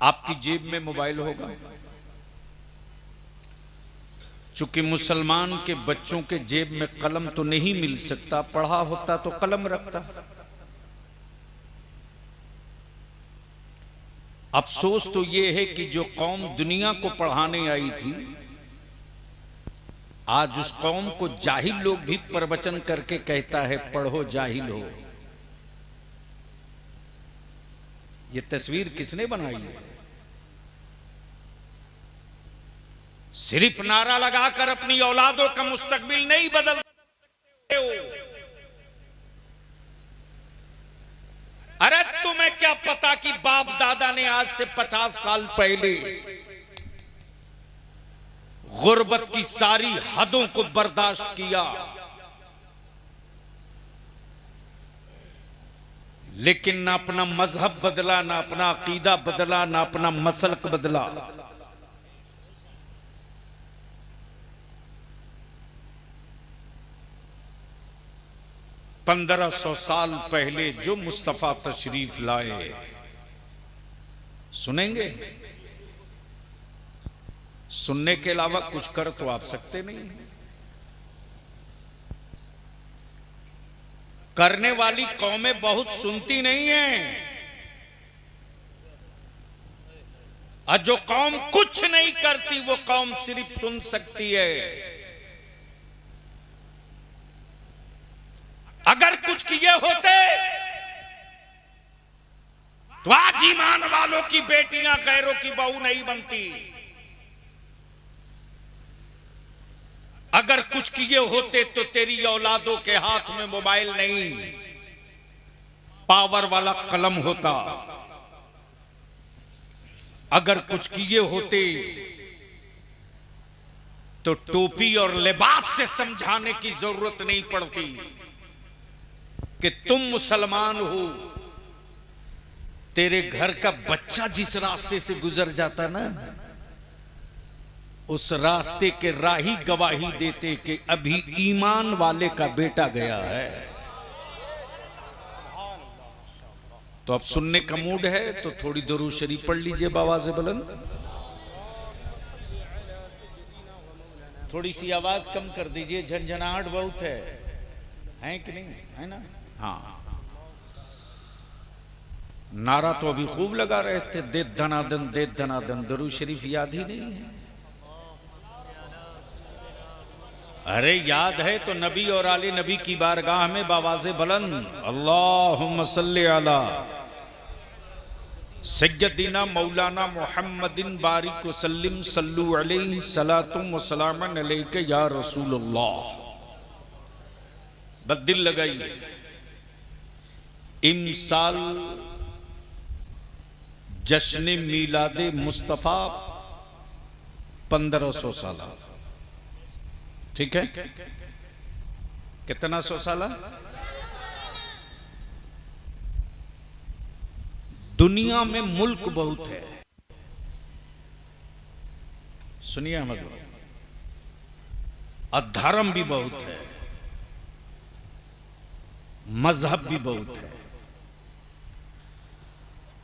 आपकी जेब में मोबाइल होगा। चूंकि मुसलमान के बच्चों के जेब में कलम तो नहीं मिल सकता, पढ़ा होता तो कलम रखता। अफसोस तो यह है कि जो कौम दुनिया को पढ़ाने आई थी, आज उस कौम को जाहिल लोग भी प्रवचन करके कहता है पढ़ो जाहिल हो। यह तस्वीर किसने बनाई है? सिर्फ नारा लगाकर अपनी औलादों का मुस्तकबिल नहीं बदल सकते हो। अरे तुम्हें क्या पता कि बाप दादा ने आज से 50 साल पहले गुर्बत की सारी हदों को बर्दाश्त किया, लेकिन ना अपना मजहब बदला, ना अपना अकीदा बदला, ना अपना मसलक बदला। पंद्रह 1500 साल पहले जो मुस्तफा तशरीफ लाए, सुनेंगे? सुनने के अलावा कुछ कर तो आप सकते नहीं। करने वाली कौमें बहुत सुनती नहीं हैं, और जो कौम कुछ नहीं करती वो कौम सिर्फ सुन सकती है। अगर कुछ किए होते तो आज ईमान वालों की बेटियां गैरों की बहू नहीं बनती। अगर कुछ किए होते तो तेरी औलादों के हाथ में मोबाइल नहीं, पावर वाला कलम होता। अगर कुछ किए होते तो टोपी और लिबास से समझाने की जरूरत नहीं पड़ती कि तुम मुसलमान हो। तेरे घर का बच्चा जिस रास्ते से गुजर जाता ना, उस रास्ते के राही गवाही देते कि अभी ईमान वाले का बेटा गया है। तो अब सुनने का मूड है तो थोड़ी दुरूद शरीफ पढ़ लीजिए बावाज़े बुलंद। थोड़ी सी आवाज कम कर दीजिए, झंझनाहट बहुत है कि नहीं? है ना? हाँ, नारा तो अभी खूब लगा रहे थे, दे धनादन दे धनादन। दुरूद शरीफ याद ही नहीं है। अरे याद है तो नबी और आले नबी की बारगाह में बावाज़े बुलंद अल्लाहुम्मा सल्ली अला सय्यदिना मौलाना मुहम्मदिन बारिक वसल्लिम सल्लु अलैहि सलातुम व सलामन अलैका या रसूलुल्लाह। बस दिल लगाइए, इमसाल जश्न मीलादे मुस्तफ़ा 1500 साल। ठीक है? कितना 100 साल? दुनिया में मुल्क बहुत है, सुनिए अहमद, और धर्म भी बहुत है, मजहब भी बहुत है।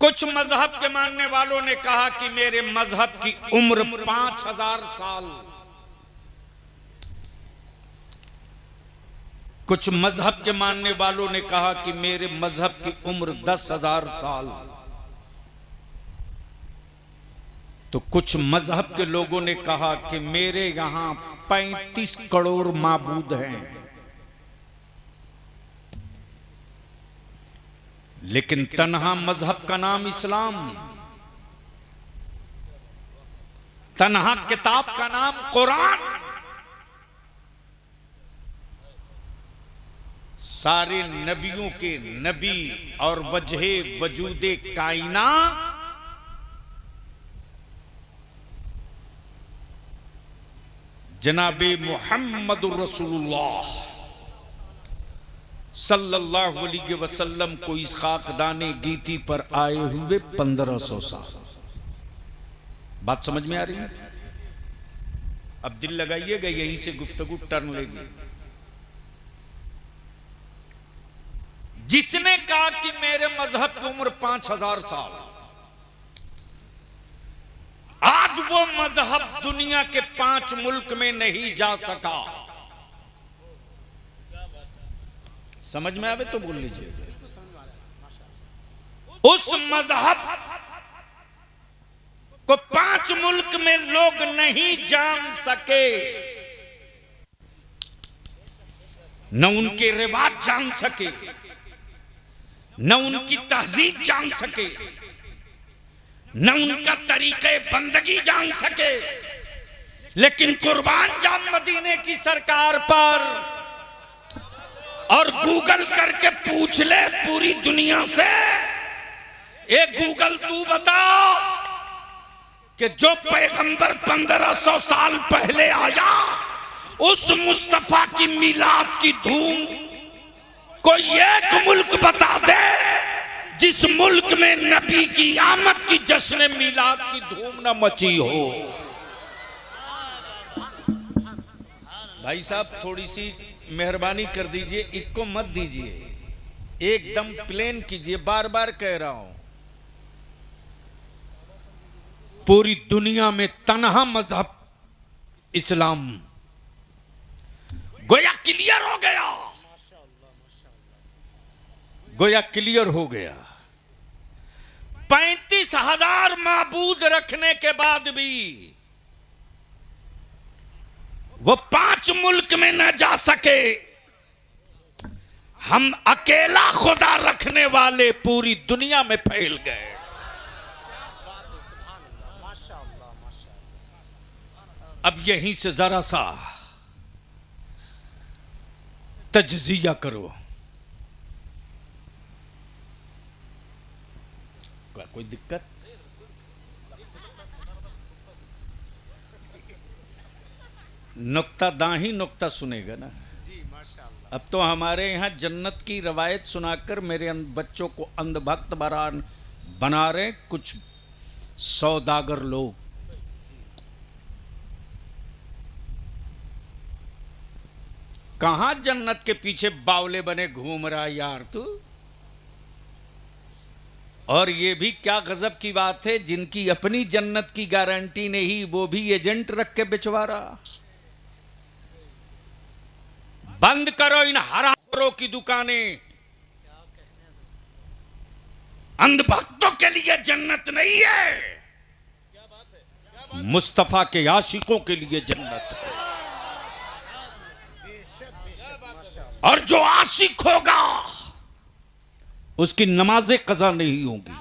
कुछ मजहब के मानने वालों ने कहा कि मेरे मजहब की उम्र 5000 साल, कुछ मजहब के मानने वालों ने कहा कि मेरे मजहब की उम्र 10,000 साल, तो कुछ मजहब के लोगों ने कहा कि मेरे यहां 35 करोड़ माबूद हैं। लेकिन तन्हा मजहब का नाम इस्लाम, तन्हा किताब का नाम कुरान। सारे नबियों के नबी और वजहे वजूदे कायना जनाबे मुहम्मदुर रसूलुल्लाह सल्लल्लाहु अलैहि वसल्लम को इस खाकदाने गीती पर आए हुए 1500 साल। बात समझ में आ रही है? अब दिल लगाइएगा, यहीं से गुफ्तगू टर्न लेगी। जिसने कहा कि मेरे मजहब की उम्र 5000 साल, आज वो मजहब दुनिया के 5 मुल्क में नहीं जा सका। समझ में आवे तो बोल लीजिए। उस मजहब को 5 मुल्क में लोग नहीं जान सके, न उनके रिवाज जान सके, न उनकी तहजीब जान सके, न उनका तरीके बंदगी जान सके। लेकिन कुर्बान जाम मदीने की सरकार पर, और गूगल करके पूछ ले पूरी दुनिया से, एक गूगल तू बता कि जो पैगंबर 1500 साल पहले आया, उस मुस्तफा की मिलाद की धूम कोई एक मुल्क बता दे जिस मुल्क में नबी की आमद की जश्न मिलाद की धूम न मची हो। भाई साहब थोड़ी सी मेहरबानी कर दीजिए, इक्को मत दीजिए, एकदम प्लेन कीजिए। बार बार कह रहा हूं, पूरी दुनिया में तन्हा मजहब इस्लाम गोया क्लियर हो गया, गोया क्लियर हो गया। 35,000 माबूद रखने के बाद भी वो 5 मुल्क में न जा सके। हम अकेला खुदा रखने वाले पूरी दुनिया में फैल गए। अब यहीं से जरा सा तज्जिया करो। कोई दिक्कत? नुक्ता दाही नुक्ता सुनेगा ना। अब तो हमारे यहाँ जन्नत की रवायत सुनाकर मेरे बच्चों को अंधभक्त बना रहे कुछ सौदागर लोग। कहां जन्नत के पीछे बावले बने घूम रहा यार तू। और ये भी क्या गजब की बात है, जिनकी अपनी जन्नत की गारंटी नहीं, वो भी एजेंट रख के बिचवा रहा। बंद करो इन हरामखोरों की दुकानें। अंधभक्तों के लिए जन्नत नहीं है, मुस्तफा के आशिकों के लिए जन्नत है। और जो आशिक होगा उसकी नमाजें कज़ा नहीं होंगी,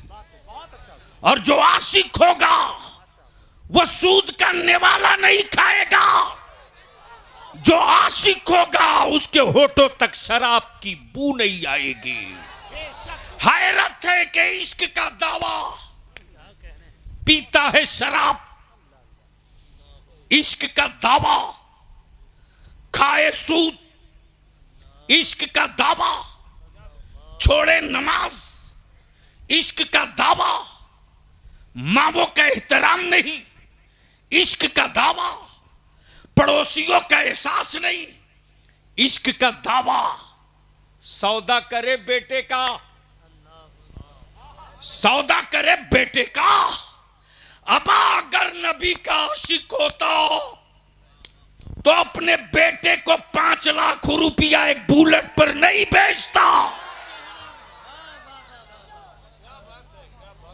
और जो आशिक होगा वह सूद करने वाला नहीं खाएगा। जो आशिक होगा उसके होठों तक शराब की बू नहीं आएगी। हैरत है कि इश्क का दावा पीता है शराब, इश्क का दावा खाए सूद, इश्क का दावा छोड़े नमाज, इश्क का दावा मामों का एहतराम नहीं, इश्क का दावा पड़ोसियों का एहसास नहीं, इश्क का दावा सौदा करे बेटे का, सौदा करे बेटे का। अब अगर नबी का आशिक होता तो अपने बेटे को 5 लाख रुपया एक बुलेट पर नहीं बेचता।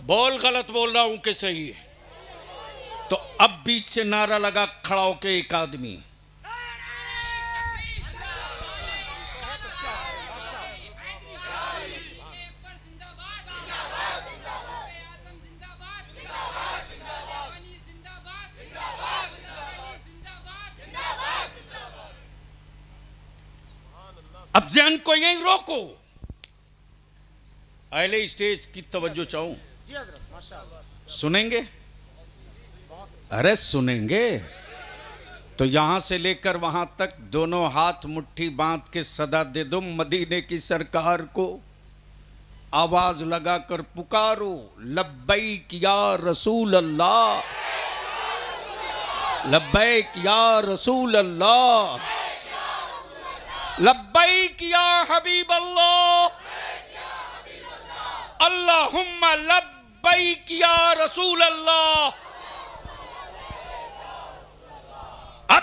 बोल गलत बोल रहा हूं कि सही है? तो अब बीच से नारा लगा खड़ा होके एक आदमी, अब जहन को यहीं रोको। अहले स्टेज की तवज्जो चाहूं, सुनेंगे? अरे सुनेंगे तो यहां से लेकर वहां तक दोनों हाथ मुट्ठी बांध के सदा दे दो मदीने की सरकार को। आवाज लगाकर पुकारो, लब्बैक या रसूल अल्लाह, लब्बैक या रसूल अल्लाह, लब्बैक या हबीब अल्लाह, अल्लाहुम्मा लब्बैक या रसूल अल्लाह,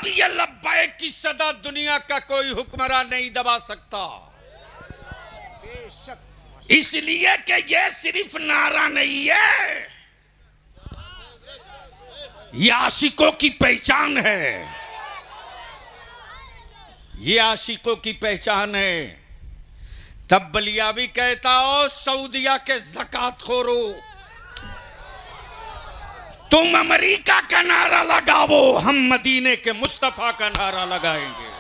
ये लब्बैक की सदा दुनिया का कोई हुक्मरान नहीं दबा सकता, इसलिए कि ये सिर्फ नारा नहीं है, ये आशिकों की पहचान है, ये आशिकों की पहचान है। तब बलियावी कहता हो सऊदिया के ज़कात खोरो, तुम अमेरिका का नारा लगाओ, हम मदीने के मुस्तफा का नारा लगाएंगे।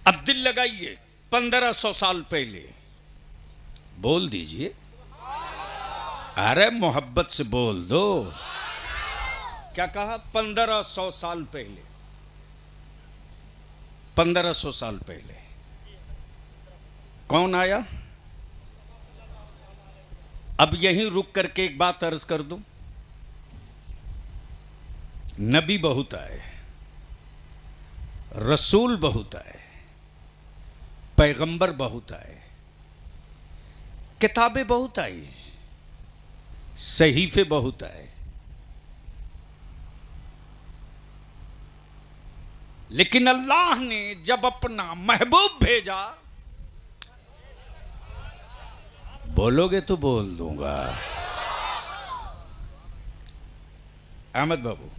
अब दिल लगाइए, 1500 साल पहले बोल दीजिए, अरे मोहब्बत से बोल दो। क्या कहा? 1500 साल पहले, 1500 साल पहले कौन आया? अब यहीं रुक करके एक बात अर्ज कर दूं, नबी बहुत आए, रसूल बहुत आए, पैगंबर बहुत आए, किताबें बहुत आई, सहीफे बहुत आए, लेकिन अल्लाह ने जब अपना महबूब भेजा, बोलोगे तो बोल दूंगा। अहमद बाबू,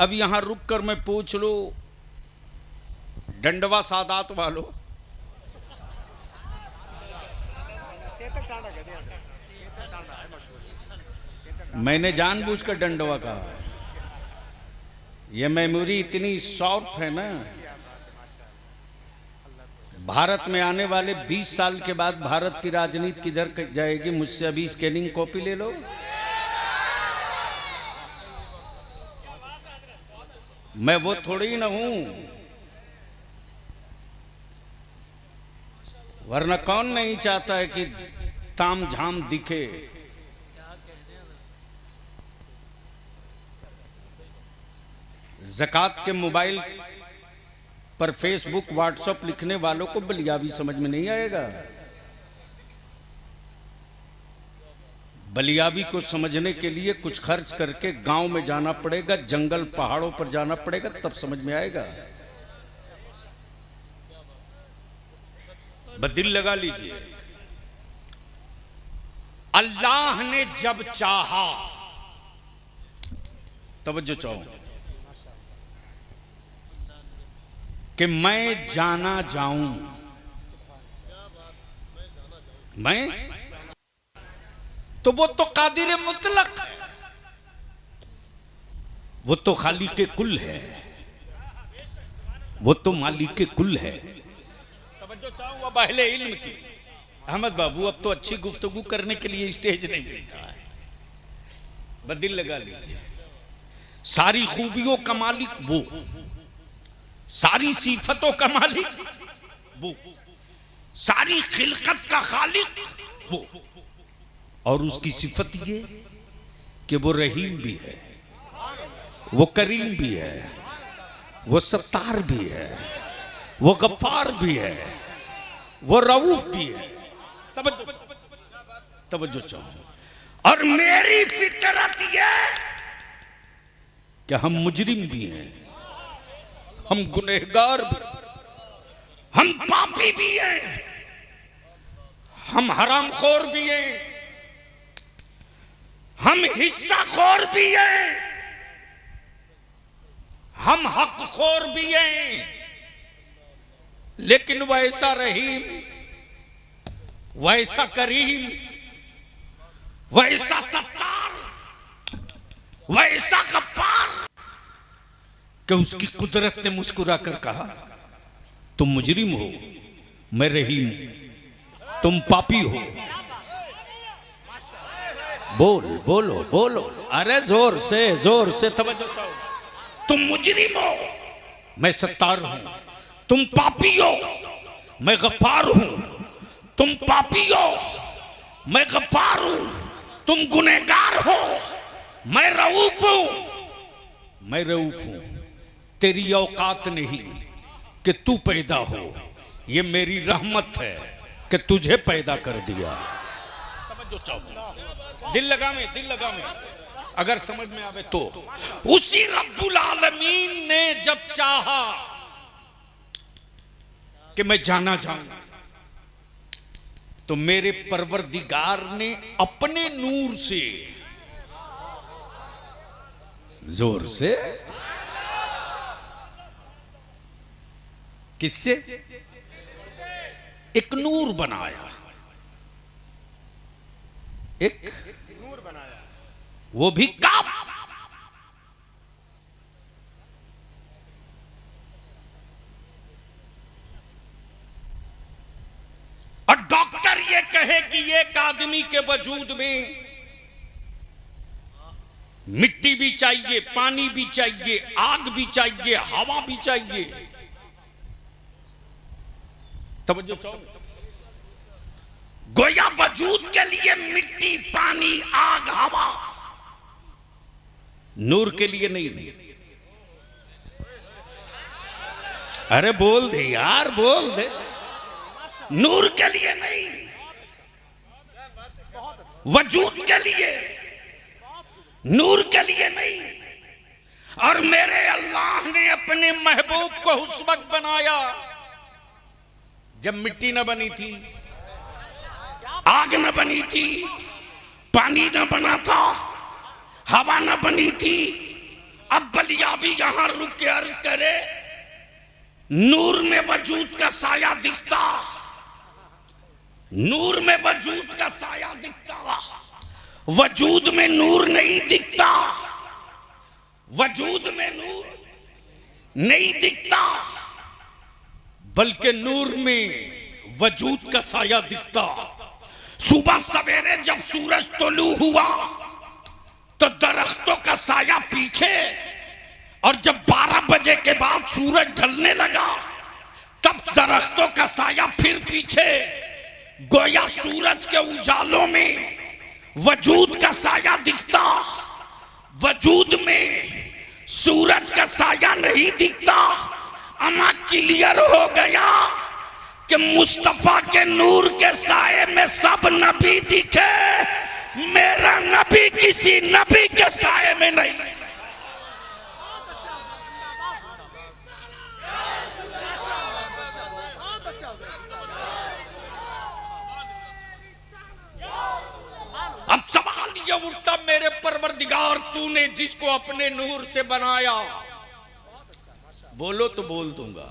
अब यहां रुक कर मैं पूछ लो, डंडवा सादात वालों, मैंने जानबूझकर डंडवा कहा, यह मेमोरी इतनी सॉफ्ट है ना, भारत में आने वाले 20 साल के बाद भारत की राजनीति किधर जाएगी, मुझसे अभी स्कैनिंग कॉपी ले लो। मैं वो थोड़ी ही ना हूं, वरना कौन नहीं चाहता है कि ताम झाम दिखे। ज़कात के मोबाइल पर फेसबुक व्हाट्सएप लिखने वालों को बलियावी समझ में नहीं आएगा। बलियावी को समझने के लिए कुछ खर्च करके गांव में जाना पड़ेगा, जंगल पहाड़ों पर जाना पड़ेगा, तब समझ में आएगा। दिल लगा लीजिए, अल्लाह ने जब चाहा, तवज्जो चाहो, कि मैं जाना जाऊं, मैं तो वो तो कादिर मुतलक है, वो तो खालिक कुल है, वो तो मालिक कुल है। तवज्जो चाहूं अब अहले इल्म की। अहमद बाबू, अब तो अच्छी गुफ्तगू करने के लिए स्टेज नहीं मिलता है, बदिल लगा लीजिए। सारी खूबियों का मालिक वो, सारी सिफतों का मालिक वो, सारी खिलकत का खालिक वो, और उसकी सिफत ये कि वो रहीम भी है, वो करीम भी है, वो सत्तार भी है, वो गफ्फार भी है, वो रऊफ भी है। तवज्जो चाहो। और मेरी फितरत ये कि हम मुजरिम भी हैं, हम गुनहगार भी, हम पापी भी हैं, हम हरामखोर भी हैं, हम हिस्साखोर भी हैं, हम हकखोर भी हैं, लेकिन वैसा रहीम, वैसा करीम, वैसा सत्तार, वैसा गफ्फार कि उसकी कुदरत ने मुस्कुरा कर कहा, तुम मुजरिम हो, मैं रहीम, तुम पापी हो। बोलो बोलो, अरे जोर से तवज्जो चाहो। तुम मुजरिम हो, मैं सत्तार हूं, तुम पापी हो, मैं गफ्फार हूं, तुम पापी हो, मैं गफ्फार हूं, तुम गुनहगार हो, मैं रऊफ हूं, मैं रऊफ हूं। तेरी औकात नहीं, कि तू पैदा हो, ये मेरी रहमत है कि तुझे पैदा कर दिया। दिल लगा में, दिल लगा में, अगर समझ में आवे तो। उसी रब्बुल आलमीन ने जब चाहा कि मैं जाना चाहूं, तो मेरे परवरदिगार ने अपने नूर से, जोर से, किससे? एक नूर बनाया, एक नूर बनाया, वो भी काब। और डॉक्टर ये कहे कि एक आदमी के वजूद में मिट्टी भी चाहिए, पानी भी चाहिए, आग भी चाहिए, हवा भी चाहिए। तवज्जो चाहो, गोया वजूद के लिए मिट्टी, पानी, आग, हवा, नूर के लिए नहीं। अरे बोल दे यार, बोल दे। नूर के लिए नहीं, वजूद के लिए, नूर के लिए नहीं। और मेरे अल्लाह ने अपने महबूब को उस वक्त बनाया जब मिट्टी न बनी थी, आग न बनी थी, पानी न बना था, हवा न बनी थी। अब बलिया भी यहां रुक के अर्ज करे, नूर में वजूद का साया दिखता, नूर में वजूद का साया दिखता, वजूद में नूर नहीं दिखता, वजूद में नूर नहीं दिखता, बल्कि नूर में वजूद का साया दिखता। सुबह सवेरे जब सूरज तुलू हुआ तो दरख्तों का साया पीछे, और जब 12 बजे के बाद सूरज ढलने लगा तब दरख्तों का साया फिर पीछे। गोया सूरज के उजालों में वजूद का साया दिखता, वजूद में सूरज का साया नहीं दिखता। अमा क्लियर हो गया कि मुस्तफा के नूर के साये में सब नबी दिखे, मेरा नबी किसी नबी के साये में नहीं। अब सवाल ये उठता, मेरे परवरदिगार तूने जिसको अपने नूर से बनाया, बोलो तो बोल दूंगा,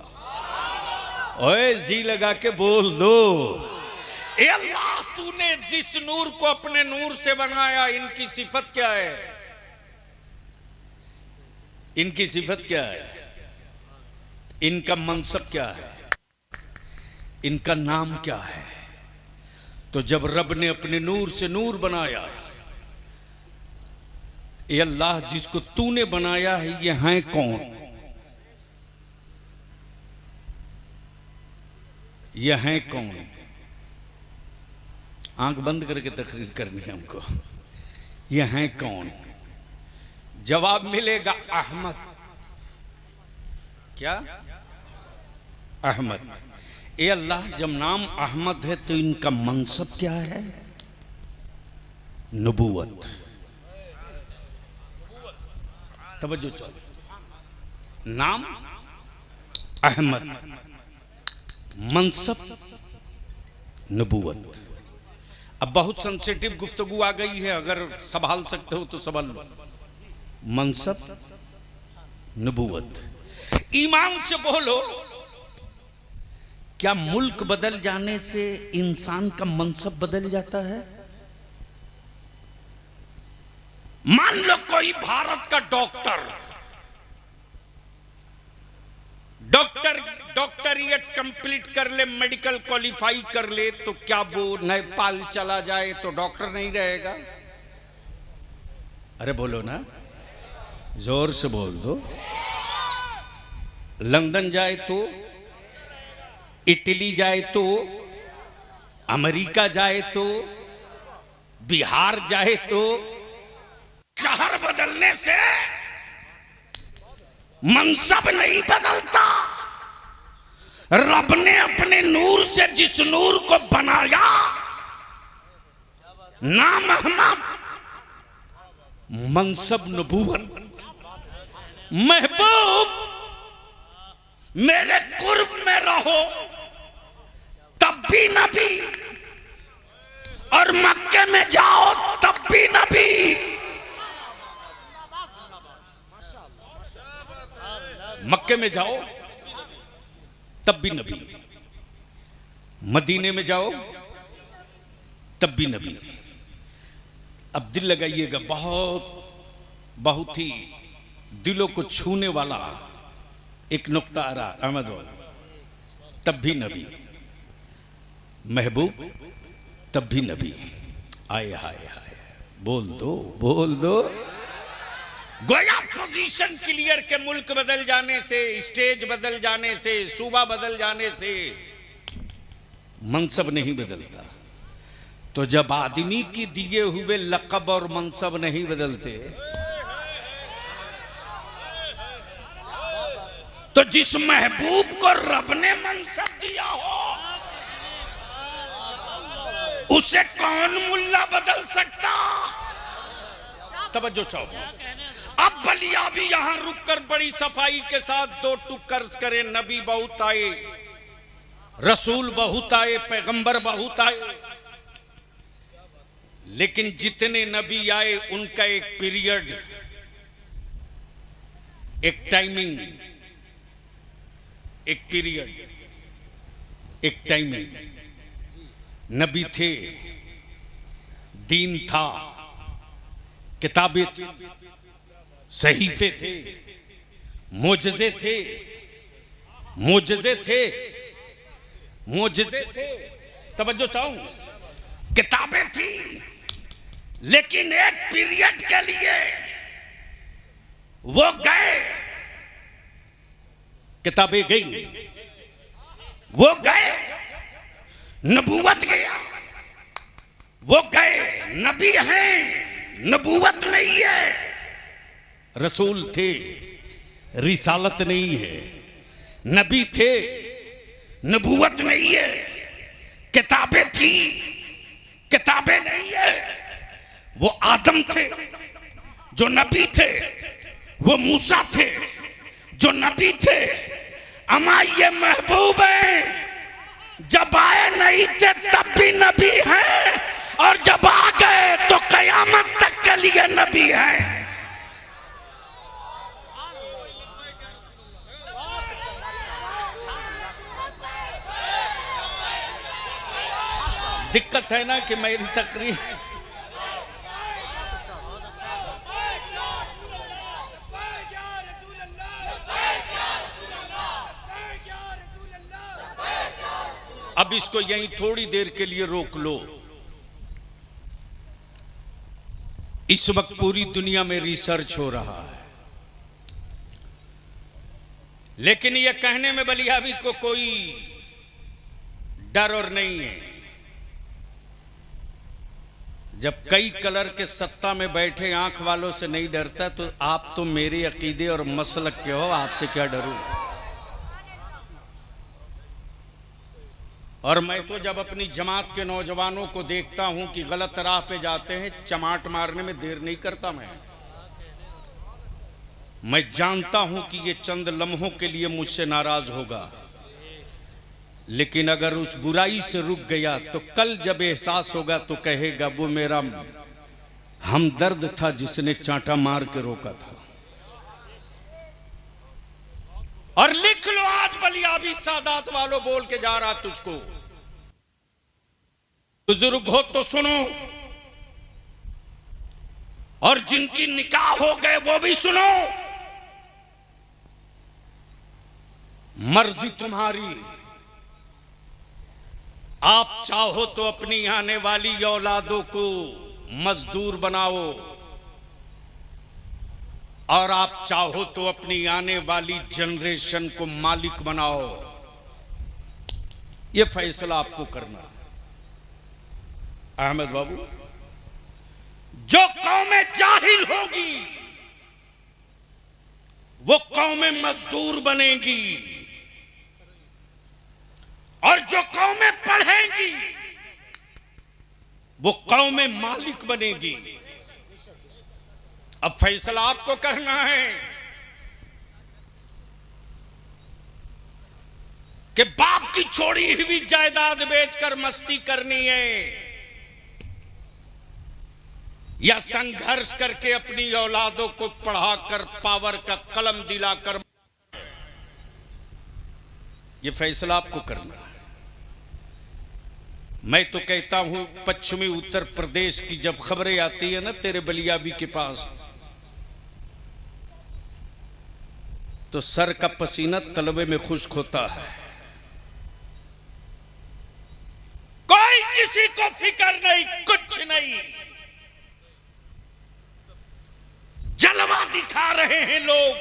ओए जी लगा के बोल दो। ए अल्लाह, तूने जिस नूर को अपने नूर से बनाया, इनकी सिफत क्या है? इनकी सिफत क्या है? इनका मनसब क्या है? इनका नाम क्या है? तो जब रब ने अपने नूर से नूर बनाया, ए अल्लाह जिसको तूने बनाया है ये हैं कौन? ये हैं कौन? आंख बंद करके तकरीर करनी है हमको। ये हैं कौन? जवाब मिलेगा अहमद। क्या? अहमद। ए अल्लाह, जब नाम अहमद है तो इनका मनसब क्या है? नबूवत। तवज्जो चलो, नाम अहमद, मनसब नबूवत। अब बहुत सेंसिटिव गुफ्तगू आ गई है, अगर संभाल सकते हो तो संभाल लो। मनसब नबूवत, ईमान से बोलो, क्या मुल्क बदल जाने से इंसान का मनसब बदल जाता है? मान लो कोई भारत का डॉक्टरियत कंप्लीट कर ले, मेडिकल क्वालिफाई कर ले, तो क्या वो नेपाल चला जाए तो डॉक्टर नहीं रहेगा? अरे बोलो ना, जोर से बोल दो। लंदन जाए तो, इटली जाए तो, अमेरिका जाए तो, बिहार जाए तो, शहर बदलने से मनसब नहीं बदलता, रब ने अपने नूर से जिस नूर को बनाया, नाम अहमद, मनसब नबूवत, महबूब मेरे कुर्ब में रहो तब भी नबी, और मक्के में जाओ तब भी नबी। मक्के में जाओ तब भी नबी, मदीने में जाओ तब भी नबी। अब दिल लगाइएगा, बहुत ही दिलों को छूने वाला एक नुक्ता आ रहा। अहमद तब भी नबी, महबूब तब भी नबी। आए हाय हाय, बोल दो बोल दो। गोया पोजीशन क्लियर के मुल्क बदल जाने से, स्टेज बदल जाने से, सूबा बदल जाने से मनसब नहीं बदलता। तो जब आदमी की दिए हुए लक़ब और मनसब नहीं बदलते, तो जिस महबूब को रब ने मनसब दिया हो उसे कौन मुल्ला बदल सकता? तवज्जो चाहो। अब बलिया भी यहां रुककर बड़ी सफाई के साथ दो टुक अर्ज करें। नबी बहुत आए, रसूल बहुत आए, पैगंबर बहुत आए, लेकिन जितने नबी आए उनका एक पीरियड, एक टाइमिंग, एक पीरियड, एक टाइमिंग। नबी थे, दीन था, किताबें थी, सहीफे थे, मोजज़े थे, मोजज़े थे, मोजज़े थे। तवज्जो चाहूं, किताबें थी, लेकिन एक पीरियड के लिए वो गए, किताबें गई, वो गए, नबूवत गया, वो गए, नबी हैं, नबूवत नहीं है। रसूल थे, रिसालत नहीं है। नबी थे, नबूवत नहीं है। किताबें थी, किताबें नहीं है। वो आदम थे जो नबी थे, वो मूसा थे जो नबी थे। अमा ये महबूब हैं, जब आए नहीं थे तब भी नबी हैं, और जब आ गए तो कयामत तक के लिए नबी हैं। दिक्कत है ना कि मेरी तकरीर अब इसको यहीं थोड़ी देर के लिए रोक लो। इस वक्त पूरी दुनिया में रिसर्च हो रहा है, लेकिन यह कहने में बलियाबी को कोई डर और नहीं है। जब कई कलर के सत्ता में बैठे आंख वालों से नहीं डरता, तो आप तो मेरे अकीदे और मसलक के हो, आपसे क्या डरूं। और मैं तो जब अपनी जमात के नौजवानों को देखता हूं कि गलत राह पे जाते हैं, चमाट मारने में देर नहीं करता। मैं जानता हूं कि ये चंद लम्हों के लिए मुझसे नाराज होगा, लेकिन अगर उस बुराई से रुक गया तो कल जब एहसास होगा तो कहेगा वो मेरा हमदर्द था जिसने चांटा मार के रोका था। और लिख लो, आज बलियाबी सादात वालों बोल के जा रहा तुझको। बुजुर्ग हो तो सुनो, और जिनकी निकाह हो गए वो भी सुनो। मर्जी तुम्हारी, आप चाहो तो अपनी आने वाली औलादों को मजदूर बनाओ, और आप चाहो तो अपनी आने वाली जनरेशन को मालिक बनाओ। यह फैसला आपको करना। अहमद बाबू, जो कौमें जाहिल होगी वो कौमें मजदूर बनेगी, और जो कौमें पढ़ेंगी वो कौमें मालिक बनेगी। अब फैसला आपको करना है कि बाप की छोड़ी हुई जायदाद बेचकर मस्ती करनी है या संघर्ष करके अपनी औलादों को पढ़ाकर पावर का कलम दिलाकर। यह फैसला आपको करना है। मैं तो कहता हूं पश्चिमी उत्तर प्रदेश की जब खबरें आती है ना तेरे बलियाबी के पास, तो सर का पसीना तलवे में खुश्क होता है। कोई किसी को फिक्र नहीं, कुछ नहीं। जलवा दिखा रहे हैं लोग।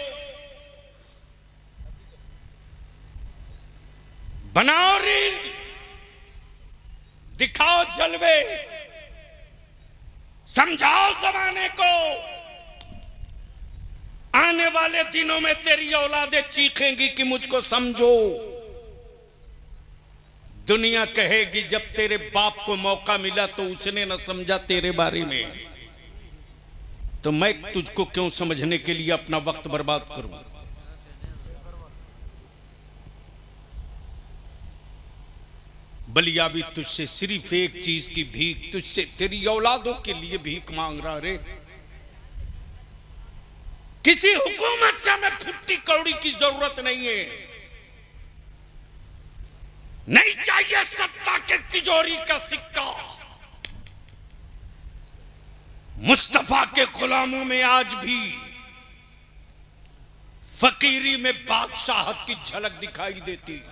बनाओ रील, दिखाओ जलवे, समझाओ जमाने को। आने वाले दिनों में तेरी औलादें चीखेंगी कि मुझको समझो। दुनिया कहेगी जब तेरे बाप को मौका मिला तो उसने न समझा तेरे बारे में, तो मैं तुझको क्यों समझने के लिए अपना वक्त बर्बाद करूं। बलियाबी तुझसे सिर्फ एक चीज की भीख, तुझसे तेरी औलादों के लिए भीख मांग रहा रे। किसी हुकूमत से हमें फुट्टी कौड़ी की जरूरत नहीं है। नहीं चाहिए सत्ता के तिजोरी का सिक्का। मुस्तफा के गुलामों में आज भी फकीरी में बादशाहत की झलक दिखाई देती।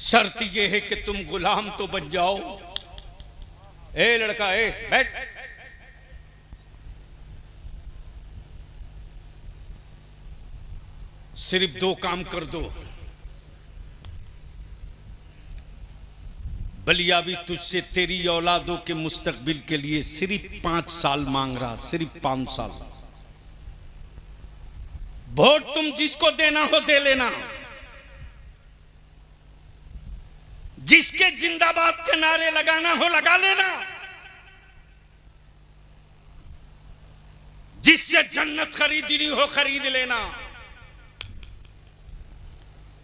शर्त यह है कि तुम गुलाम तो बन जाओ। ए लड़का, ए बैठ। सिर्फ दो काम कर दो। बलियाबी तुझसे तेरी औलादों के मुस्तकबिल के लिए सिर्फ 5 साल मांग रहा, सिर्फ 5 साल। वोट तुम जिसको देना हो दे लेना, जिसके जिंदाबाद के नारे लगाना हो लगा लेना, जिससे जन्नत खरीदनी हो खरीद लेना।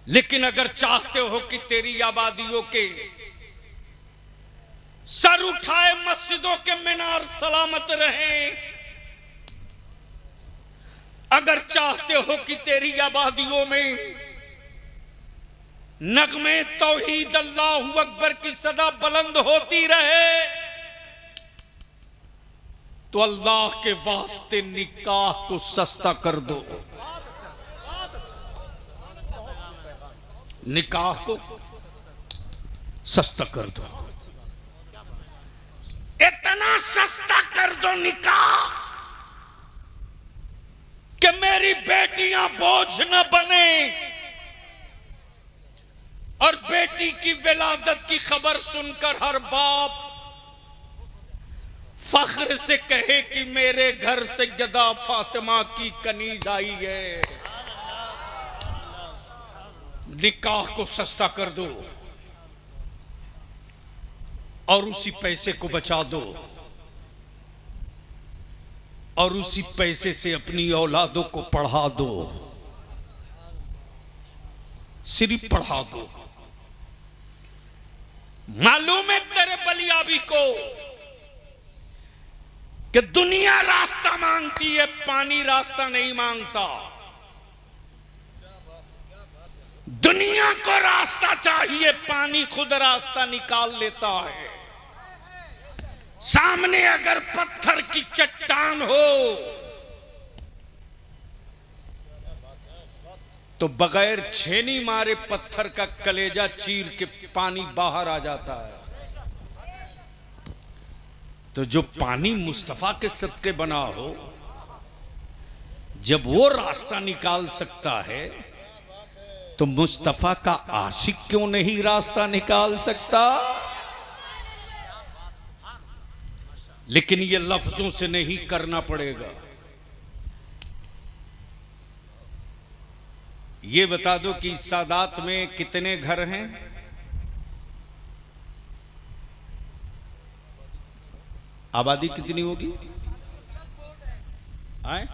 लेकिन अगर चाहते हो कि तेरी आबादियों के सर उठाए मस्जिदों के मीनार सलामत रहें, अगर चाहते हो कि तेरी आबादियों में नगमे तौहीद अल्लाहु अकबर की सदा बुलंद होती रहे, तो अल्लाह के वास्ते निकाह को सस्ता कर दो। निकाह को सस्ता कर दो। इतना सस्ता कर दो निकाह कि मेरी बेटियां बोझ न बने और बेटी की विलादत की खबर सुनकर हर बाप फख्र से कहे कि मेरे घर से सैयदा फातिमा की कनीज आई है। निकाह को सस्ता कर दो और उसी पैसे को बचा दो और उसी पैसे से अपनी औलादों को पढ़ा दो। सिर्फ पढ़ा दो। मालूम है तेरे बलियाबी को कि दुनिया रास्ता मांगती है, पानी रास्ता नहीं मांगता। दुनिया को रास्ता चाहिए, पानी खुद रास्ता निकाल लेता है। सामने अगर पत्थर की चट्टान हो तो बगैर छेनी मारे पत्थर का कलेजा चीर के पानी बाहर आ जाता है। तो जो पानी मुस्तफा के सदके बना हो, जब वो रास्ता निकाल सकता है तो मुस्तफा का आशिक क्यों नहीं रास्ता निकाल सकता। लेकिन ये लफ्जों से नहीं करना पड़ेगा, ये बता दो कि इस सादात में कितने घर हैं? आबादी कितनी होगी? आए?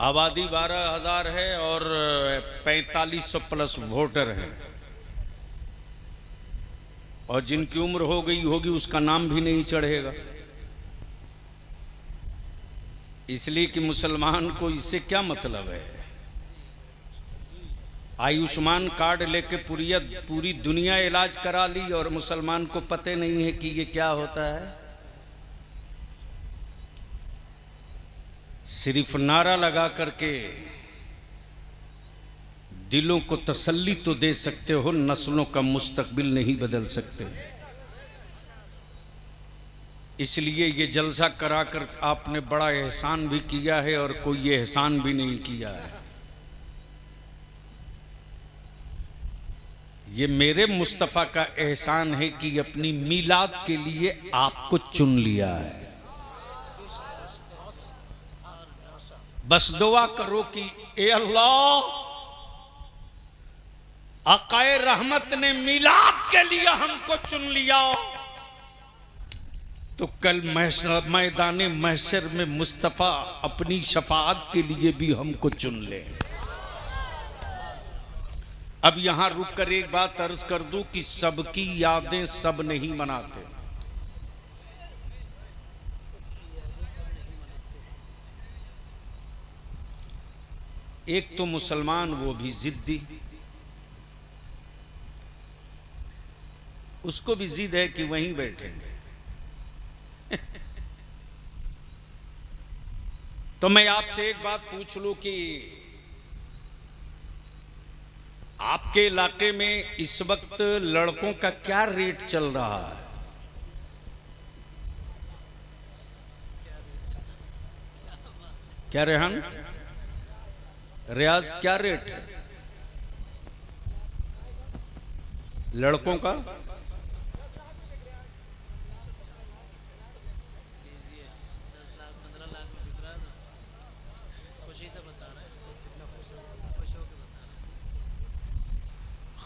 आबादी 12,000 है और 4500 प्लस वोटर हैं, और जिनकी उम्र हो गई होगी उसका नाम भी नहीं चढ़ेगा, इसलिए कि मुसलमान को इससे क्या मतलब है। आयुष्मान कार्ड लेके पूरी दुनिया इलाज करा ली और मुसलमान को पता नहीं है कि ये क्या होता है। सिर्फ नारा लगा करके दिलों को तसल्ली तो दे सकते हो, नस्लों का मुस्तकबिल नहीं बदल सकते। इसलिए ये जलसा कराकर आपने बड़ा एहसान भी किया है और कोई एहसान भी नहीं किया है। ये मेरे मुस्तफ़ा का एहसान है कि अपनी मीलाद के लिए आपको चुन लिया है। बस दुआ करो कि ए अल्लाह, आकाए रहमत ने मीलाद के लिए हमको चुन लिया, तो कल मैदान महशर में मुस्तफ़ा अपनी शफाअत के लिए भी हमको चुन ले। अब यहां रुक कर एक बात अर्ज कर दूं कि सबकी यादें सब नहीं मनाते। एक तो मुसलमान, वो भी जिद्दी, उसको भी जिद है कि वहीं बैठेंगे। तो मैं आपसे एक बात पूछ लूं कि आपके इलाके में इस वक्त लड़कों का क्या रेट चल रहा है? क्या रेहान, रियाज, क्या रेट है लड़कों का?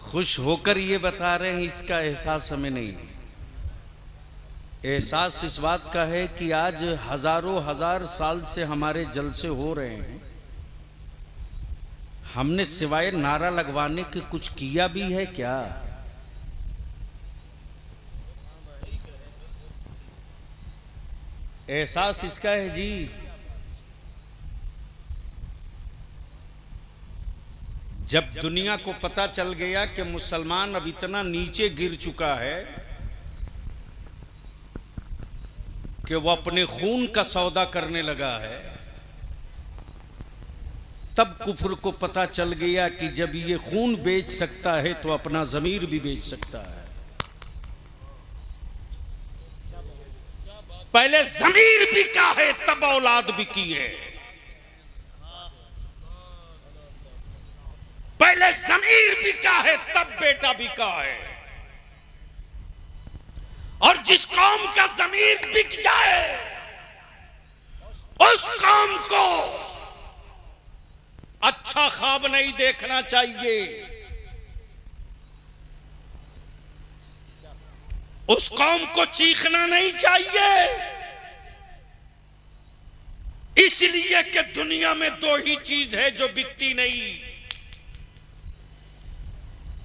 खुश होकर ये बता रहे हैं, इसका एहसास हमें नहीं है। एहसास इस बात का है कि आज हजारों हजार साल से हमारे जलसे हो रहे हैं, हमने सिवाय नारा लगवाने के कुछ किया भी है क्या? एहसास इसका है जी। जब दुनिया को पता चल गया कि मुसलमान अब इतना नीचे गिर चुका है कि वो अपने खून का सौदा करने लगा है, तब कुफ्र को पता चल गया कि जब ये खून बेच सकता है तो अपना ज़मीर भी बेच सकता है। पहले ज़मीर बिका है तब औलाद बिकी है। पहले ज़मीर बिका है तब बेटा बिका है। और जिस कौम का ज़मीर बिक जाए उस कौम को अच्छा ख्वाब नहीं देखना चाहिए, उस कौम को चीखना नहीं चाहिए। इसलिए कि दुनिया में दो ही चीज है जो बिकती नहीं,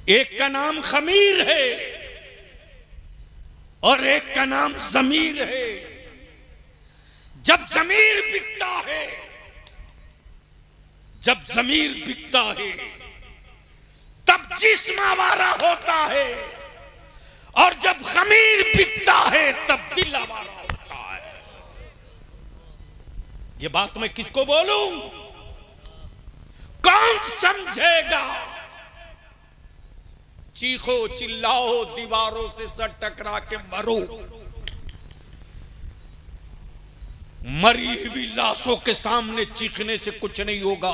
एक का नाम खमीर है और एक का नाम ज़मीर है। जब ज़मीर बिकता है, जब ज़मीर बिकता है तब जिस्म आवारा होता है, और जब खमीर बिकता है तब दिल आवारा होता है। ये बात मैं किसको बोलूं? कौन समझेगा? चीखो चिल्लाओ, दीवारों से सर टकरा के मरो। मरी हुई लाशों के सामने चीखने से कुछ नहीं होगा,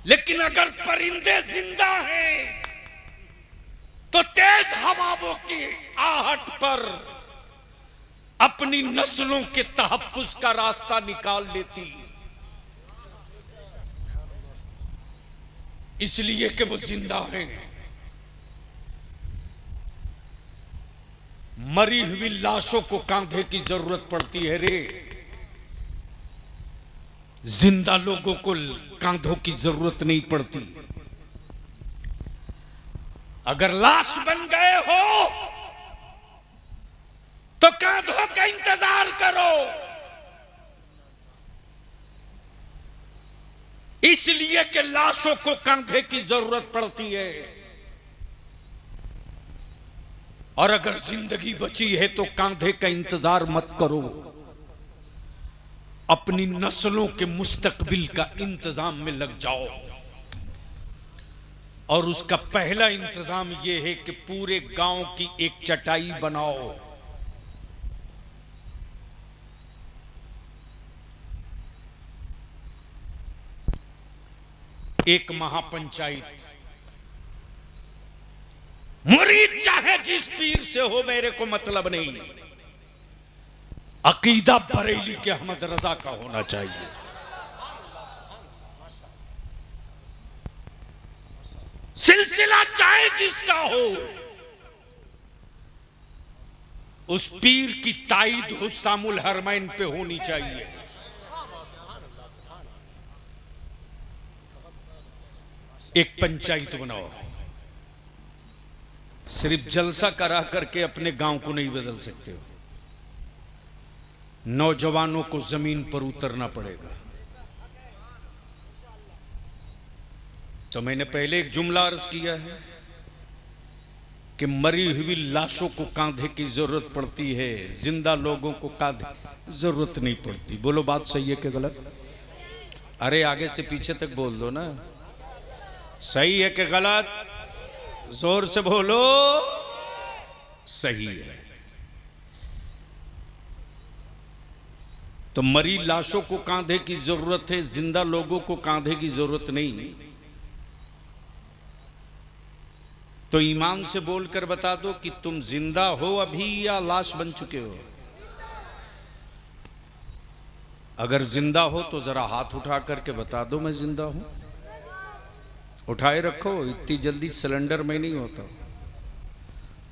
लेकिन अगर परिंदे जिंदा हैं तो तेज हवाओं की आहट पर अपनी नस्लों के तहफ्फुज का रास्ता निकाल लेती, इसलिए कि वो जिंदा हैं। मरी हुई लाशों को कांधे की जरूरत पड़ती है रे, जिंदा लोगों को कांधों की जरूरत नहीं पड़ती। अगर लाश बन गए हो तो कांधों का इंतजार करो, इसलिए कि लाशों को कांधे की जरूरत पड़ती है। और अगर जिंदगी बची है तो कांधे का इंतजार मत करो, अपनी नस्लों के मुस्तकबिल का इंतजाम में लग जाओ। और उसका पहला इंतजाम यह है कि पूरे गांव की एक चटाई बनाओ, एक महापंचायत। मुरीद चाहे जिस पीर से हो, मेरे को मतलब नहीं, अकीदा बरेली के अहमद रजा का होना चाहिए। सिलसिला चाहे जिसका हो, उस पीर की ताईद हुस्सामुल हरमैन पे होनी चाहिए। एक पंचायत बनाओ। सिर्फ जलसा करा करके अपने गांव को नहीं बदल सकते हो, नौजवानों को जमीन पर उतरना पड़ेगा। तो मैंने पहले एक जुमला अर्ज किया है कि मरी हुई लाशों को कांधे की जरूरत पड़ती है, जिंदा लोगों को कांधे जरूरत नहीं पड़ती। बोलो बात सही है कि गलत? अरे आगे से पीछे तक बोल दो ना, सही है कि गलत? जोर से बोलो, सही है। तो मरी लाशों को कांधे की जरूरत है, जिंदा लोगों को कांधे की जरूरत नहीं। तो ईमान से बोलकर बता दो कि तुम जिंदा हो अभी या लाश बन चुके हो। अगर जिंदा हो तो जरा हाथ उठा करके बता दो मैं जिंदा हूं। उठाए रखो, इतनी जल्दी सिलेंडर में नहीं होता।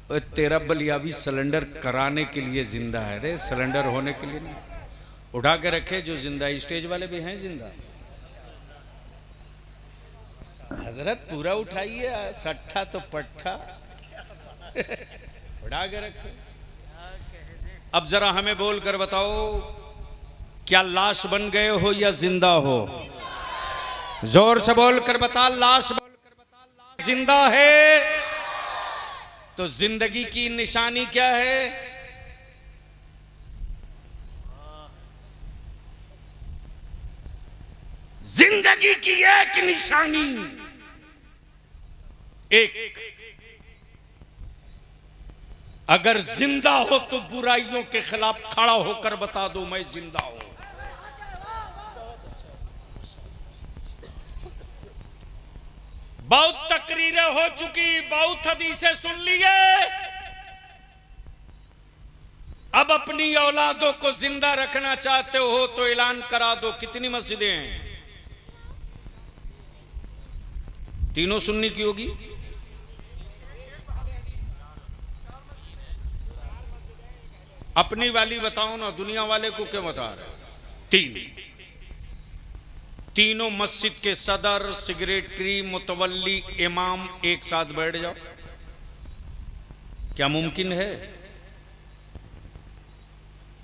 और तेरा बलियाबी सिलेंडर कराने के लिए जिंदा है रे, सिलेंडर होने के लिए नहीं। उठा के रखे जो जिंदा। स्टेज वाले भी हैं जिंदा। हजरत पूरा उठाइए, सट्ठा तो पट्ठा उठा के रखे। अब जरा हमें बोल कर बताओ, क्या लाश बन गए हो या जिंदा हो? जोर से बोल कर बता, लाश जिंदा है। तो जिंदगी की निशानी क्या है? जिंदगी की एक निशानी, एक, अगर जिंदा हो तो बुराइयों के खिलाफ खड़ा होकर बता दो मैं जिंदा हूं। बहुत तकरीरें हो चुकी, बहुत हदीसें सुन लिए, अब अपनी औलादों को जिंदा रखना चाहते हो तो ऐलान करा दो। कितनी मस्जिदें हैं? तीनों सुन्नी की होगी? अपनी वाली बताओ ना, दुनिया वाले को क्यों बता रहे? तीनों मस्जिद के सदर, सेक्रेटरी, मुतवल्ली, इमाम एक साथ बैठ जाओ। क्या मुमकिन है?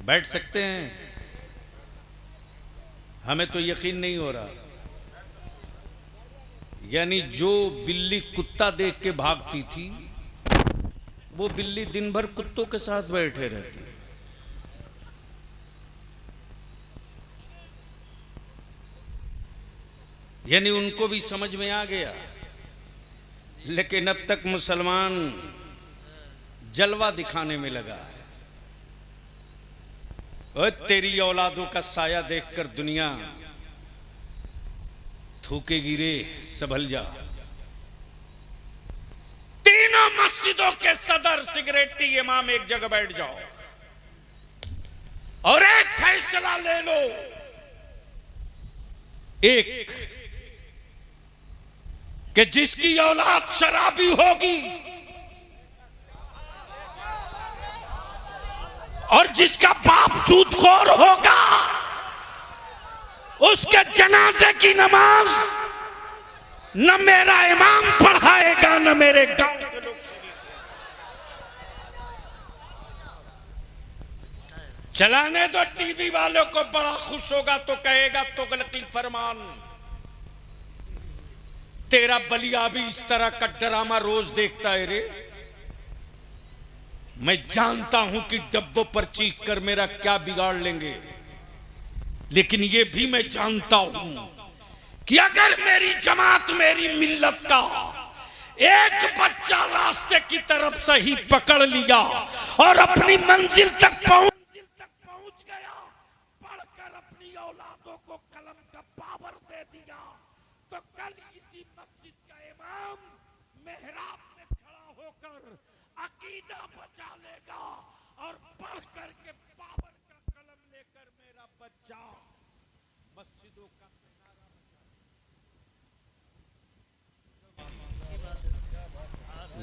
बैठ सकते हैं? हमें तो यकीन नहीं हो रहा। यानी जो बिल्ली कुत्ता देख के भागती थी, वो बिल्ली दिन भर कुत्तों के साथ बैठे रहती। यानी उनको भी समझ में आ गया, लेकिन अब तक मुसलमान जलवा दिखाने में लगा है। और तेरी औलादों का साया देखकर दुनिया थूके गिरे, संभल जा। तीनों मस्जिदों के सदर, सेक्रेटरी, इमाम एक जगह बैठ जाओ। और एक फैसला ले लो, एक कि जिसकी औलाद शराबी होगी और जिसका बाप सूदखोर होगा, उसके जनाजे की नमाज न मेरा इमाम पढ़ाएगा न मेरे गांव के लोग। चलाने तो टीवी वालों को बड़ा खुश होगा तो कहेगा तो गलती फरमान। तेरा बलिया भी इस तरह का ड्रामा रोज देखता है रे। मैं जानता हूं कि डब्बों पर चीख कर मेरा क्या बिगाड़ लेंगे, लेकिन यह भी मैं जानता हूं कि अगर मेरी जमात मेरी मिल्लत का एक बच्चा रास्ते की तरफ सही पकड़ लिया और अपनी मंजिल तक पहुंच गया, पढ़कर अपनी औलादों को कलम का पावर दे दिया, तो कल इसी मस्जिद का इमाम मेहराब में खड़ा होकर अकीदा बचा लेगा और पढ़ करके पावर का कलम लेकर मेरा बच्चा मस्जिदों का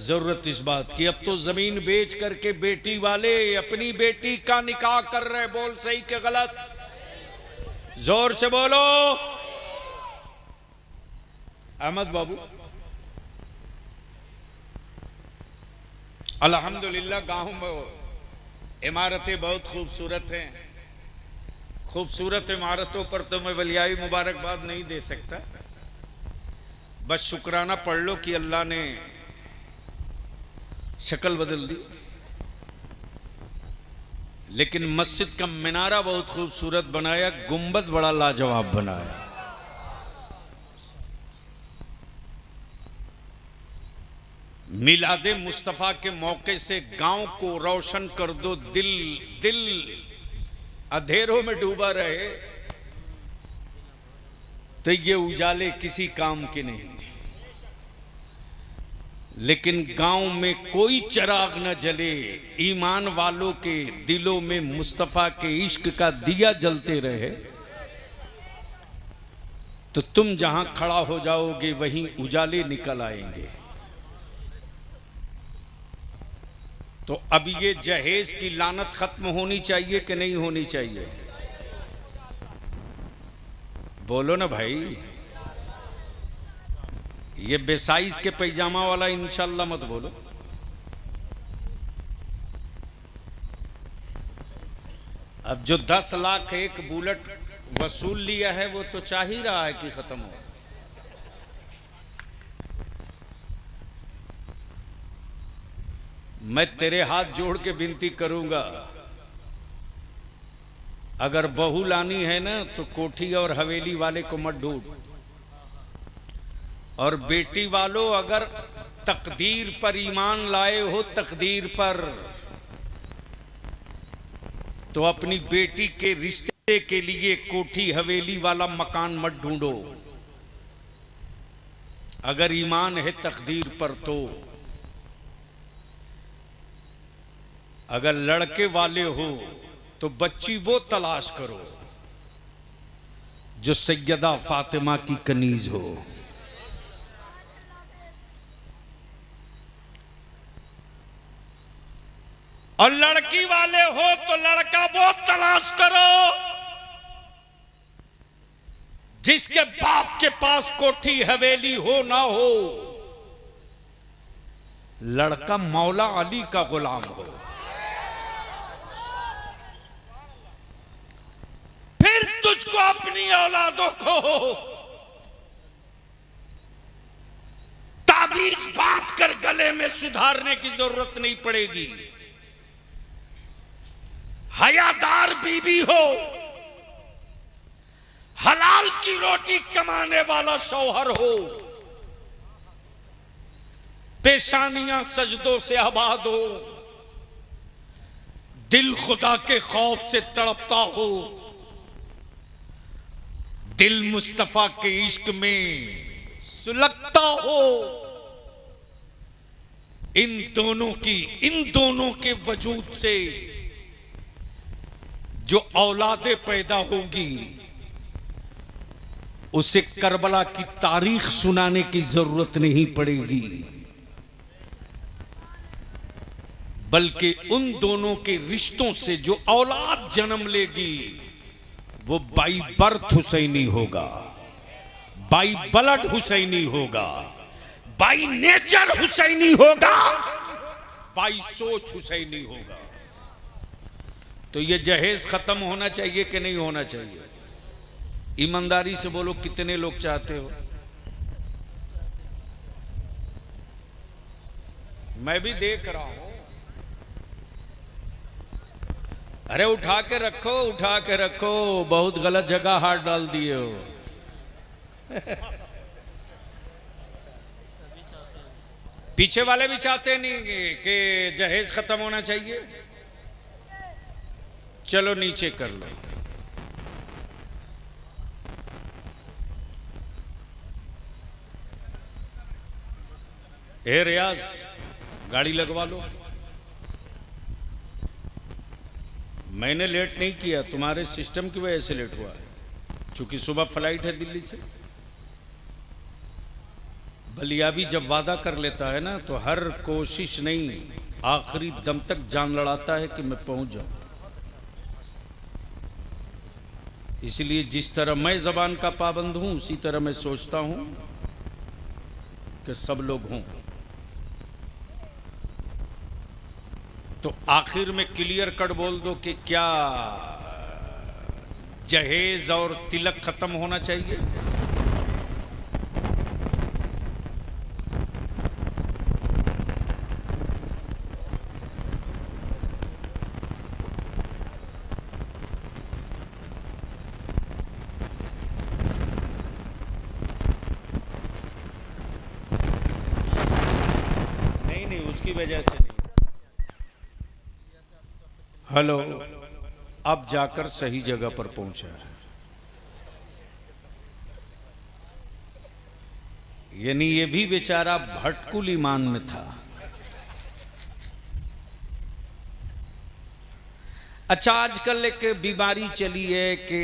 जरूरत इस बात की, अब तो जमीन बेच करके बेटी वाले अपनी बेटी का निकाह कर रहे। बोल सही के गलत? जोर से बोलो। अहमद बाबू, अल्हम्दुलिल्लाह गांव में इमारतें बहुत खूबसूरत हैं। खूबसूरत इमारतों पर तो मैं बलियाई मुबारकबाद नहीं दे सकता, बस शुक्राना पढ़ लो कि अल्लाह ने शक्ल बदल दी। लेकिन मस्जिद का मीनारा बहुत खूबसूरत बनाया, गुंबद बड़ा लाजवाब बनाया। मिलादे मुस्तफा के मौके से गांव को रोशन कर दो। दिल अंधेरों में डूबा रहे तो ये उजाले किसी काम के नहीं, लेकिन गांव में कोई चिराग न जले, ईमान वालों के दिलों में मुस्तफा के इश्क का दिया जलते रहे, तो तुम जहां खड़ा हो जाओगे वहीं उजाले निकल आएंगे। तो अब ये जहेज की लानत खत्म होनी चाहिए कि नहीं होनी चाहिए? बोलो ना भाई। ये बेसाइज के पैजामा वाला इंशाल्लाह मत बोलो। अब जो 10 लाख एक बुलेट वसूल लिया है वो तो चाह ही रहा है कि खत्म हो। मैं तेरे हाथ जोड़ के विनती करूंगा, अगर बहू लानी है ना तो कोठी और हवेली वाले को मत ढूंढ, और बेटी वालों अगर तकदीर पर ईमान लाए हो, तकदीर पर, तो अपनी बेटी के रिश्ते के लिए कोठी हवेली वाला मकान मत ढूंढो। अगर ईमान है तकदीर पर तो। अगर लड़के वाले हो तो बच्ची वो तलाश करो जो सैयदा फातिमा की कनीज हो। और लड़की वाले हो तो लड़का वो तलाश करो जिसके बाप के पास कोठी हवेली हो ना हो, लड़का मौला अली का गुलाम हो। फिर तुझको अपनी औलादों को ताबीज बांध कर गले में सुधारने की जरूरत नहीं पड़ेगी। हयादार बीबी हो, हलाल की रोटी कमाने वाला शौहर हो, पेशानियां सजदों से आबाद हो, दिल खुदा के खौफ से तड़पता हो, दिल मुस्तफा के इश्क में सुलगता हो, इन दोनों के वजूद से जो औलादे पैदा होंगी उसे करबला की तारीख सुनाने की जरूरत नहीं पड़ेगी, बल्कि उन दोनों के रिश्तों से जो औलाद जन्म लेगी वो बाई बर्थ हुसैनी होगा, बाई ब्लड हुसैनी होगा, बाई नेचर हुसैनी होगा, बाई सोच हुसैनी होगा। तो ये जहेज खत्म होना चाहिए कि नहीं होना चाहिए? ईमानदारी से बोलो, कितने लोग चाहते हो? मैं भी देख रहा हूं। अरे उठा के रखो, उठा के रखो, बहुत गलत जगह हाथ डाल दिए हो। पीछे वाले भी चाहते नहीं कि जहेज खत्म होना चाहिए? चलो नीचे कर लो। ए रियाज, गाड़ी लगवा लो। मैंने लेट नहीं किया, तुम्हारे सिस्टम की वजह से लेट हुआ, क्योंकि सुबह फ्लाइट है दिल्ली से। बलिया भी जब वादा कर लेता है ना तो हर कोशिश नहीं, आखिरी दम तक जान लड़ाता है कि मैं पहुंच जाऊं। इसलिए जिस तरह मैं जबान का पाबंद हूं उसी तरह मैं सोचता हूं कि सब लोग हों। तो आखिर में क्लियर कट बोल दो कि क्या जहेज और तिलक खत्म होना चाहिए? नहीं, उसकी वजह से नहीं। हेलो, अब जाकर सही जगह पर पहुंचा है। यानी ये भी बेचारा भटकुल ईमान में था। अच्छा, आजकल एक बीमारी चली है कि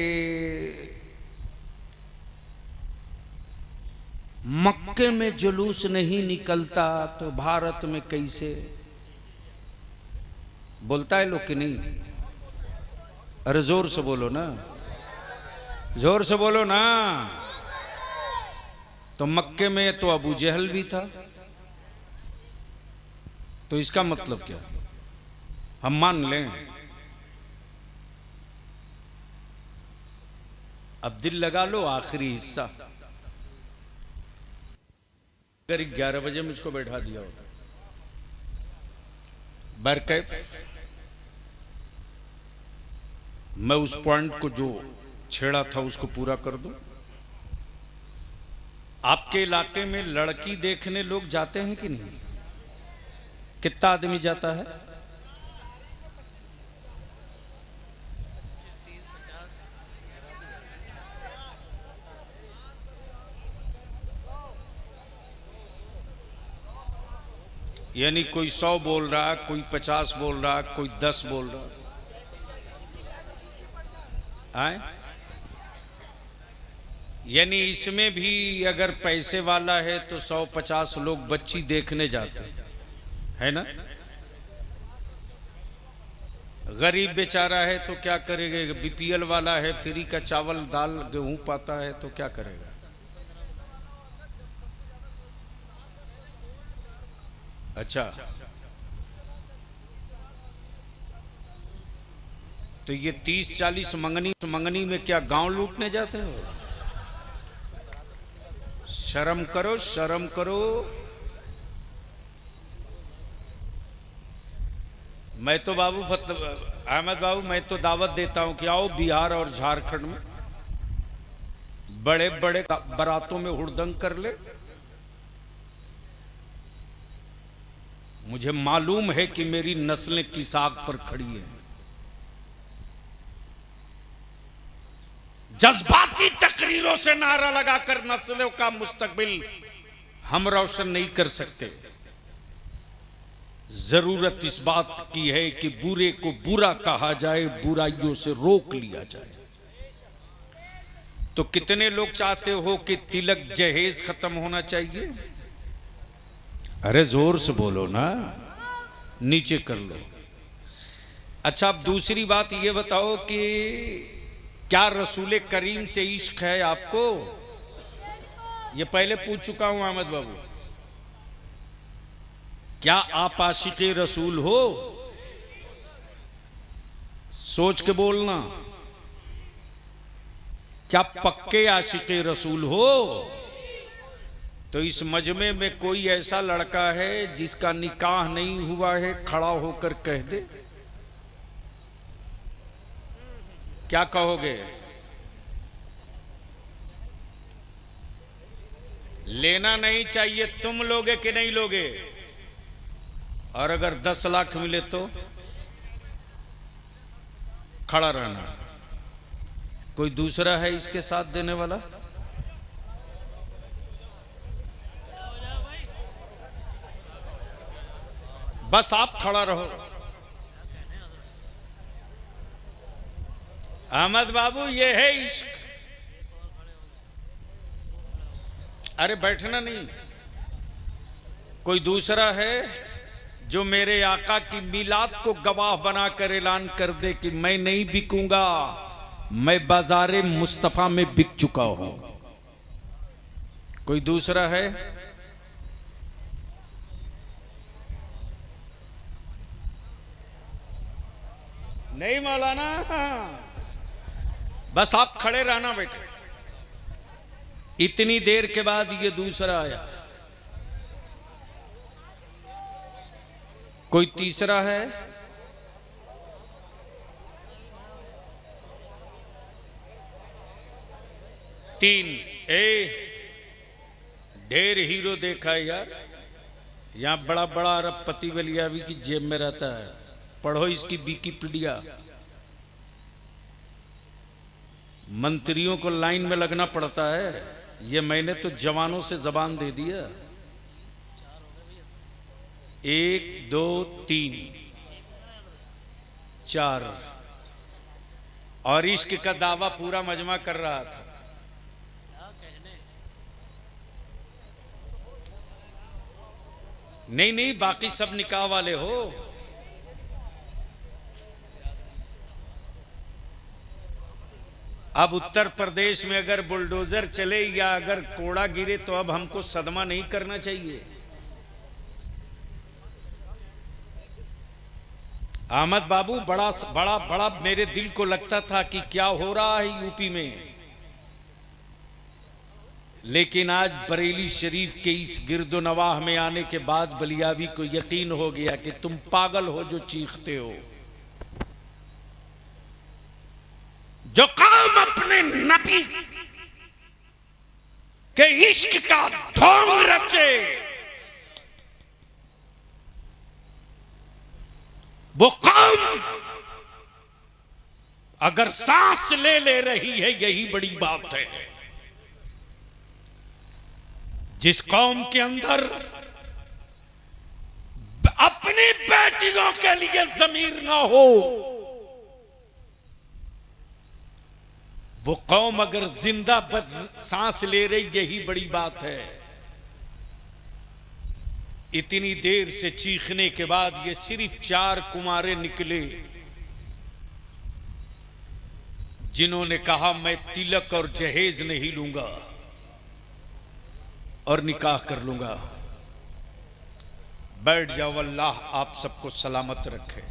मक्के में जुलूस नहीं निकलता तो भारत में कैसे? बोलता है लोग कि नहीं? अरे जोर से बोलो ना, जोर से बोलो ना। तो मक्के में तो अबू जहल भी था, तो इसका मतलब क्या? हम मान लें। अब दिल लगा लो, आखिरी हिस्सा। अगर 11 बजे मुझको बैठा दिया होता, बरकैफ मैं उस पॉइंट को जो छेड़ा था उसको पूरा कर दूं। आपके इलाके में लड़की देखने लोग जाते हैं कि नहीं? कितना आदमी जाता है? यानी कोई 100 बोल रहा, कोई 50 बोल रहा, कोई 10 बोल रहा। आए? यानी इसमें भी अगर पैसे वाला है तो 150 लोग बच्ची देखने जाते है ना? गरीब बेचारा है तो क्या करेगा? बीपीएल वाला है, फ्री का चावल दाल गेहूं पाता है तो क्या करेगा? अच्छा, तो ये 30-40 मंगनी में क्या गांव लूटने जाते हो? शर्म करो, शर्म करो। मैं तो बाबू अहमद बाबू, मैं तो दावत देता हूं कि आओ बिहार और झारखंड में बड़े बड़े बारातों में हुड़दंग कर ले। मुझे मालूम है कि मेरी नस्लें किस आग पर खड़ी है। जज्बाती तकरीरों से नारा लगाकर नस्लों का मुस्तकबिल हम रोशन नहीं कर सकते। जरूरत इस बात की है कि बुरे को बुरा कहा जाए, बुराइयों से रोक लिया जाए। तो कितने लोग चाहते हो कि तिलक जहेज खत्म होना चाहिए? अरे जोर से बोलो ना, नीचे कर लो। अच्छा, अब दूसरी बात ये बताओ कि क्या रसूल करीम से इश्क है आपको? ये पहले पूछ चुका हूं अहमद बाबू। क्या आप आशिक़े रसूल हो? सोच के बोलना। क्या पक्के आशिक़े रसूल हो? तो इस मजमे में कोई ऐसा लड़का है जिसका निकाह नहीं हुआ है, खड़ा होकर कह दे। क्या कहोगे? लेना नहीं चाहिए, तुम लोगे कि नहीं लोगे? और अगर 10 लाख मिले तो खड़ा रहना। कोई दूसरा है इसके साथ देने वाला? बस आप खड़ा रहो। अहमद बाबू, ये है इश्क। अरे बैठना नहीं। कोई दूसरा है जो मेरे आका की मिलाद को गवाह बनाकर ऐलान कर दे कि मैं नहीं बिकूंगा, मैं बाजारे मुस्तफा में बिक चुका हूं? कोई दूसरा है? नहीं मौलाना, बस आप खड़े रहना बेटे। इतनी देर के बाद ये दूसरा आया। कोई तीसरा है? तीन। ढेर हीरो देखा है यार। यहां बड़ा बड़ा अरबपति वलियावी की जेब में रहता है। पढ़ो इसकी विकिपीडिया। मंत्रियों को लाइन में लगना पड़ता है। ये मैंने तो जवानों से जबान दे दिया। 1 2 3 4 और इश्क का दावा पूरा मजमा कर रहा था। नहीं नहीं, बाकी सब निकाह वाले हो। अब उत्तर प्रदेश में अगर बुलडोजर चले या अगर कोड़ा गिरे तो अब हमको सदमा नहीं करना चाहिए। अहमद बाबू, बड़ा बड़ा बड़ा मेरे दिल को लगता था कि क्या हो रहा है यूपी में, लेकिन आज बरेली शरीफ के इस गिरदो नवाह में आने के बाद बलियावी को यकीन हो गया कि तुम पागल हो जो चीखते हो। जो कौम अपने नबी के इश्क का ढोंग रचे, वो कौम अगर सांस ले रही है, यही बड़ी बात है। जिस कौम के अंदर अपनी बेटियों के लिए ज़मीर ना हो, वो कौम अगर जिंदा सांस ले रही, यही बड़ी बात है। इतनी देर से चीखने के बाद ये सिर्फ 4 कुमारे निकले जिन्होंने कहा मैं तिलक और जहेज नहीं लूंगा और निकाह कर लूंगा। बैठ जाओ, अल्लाह आप सबको सलामत रखे।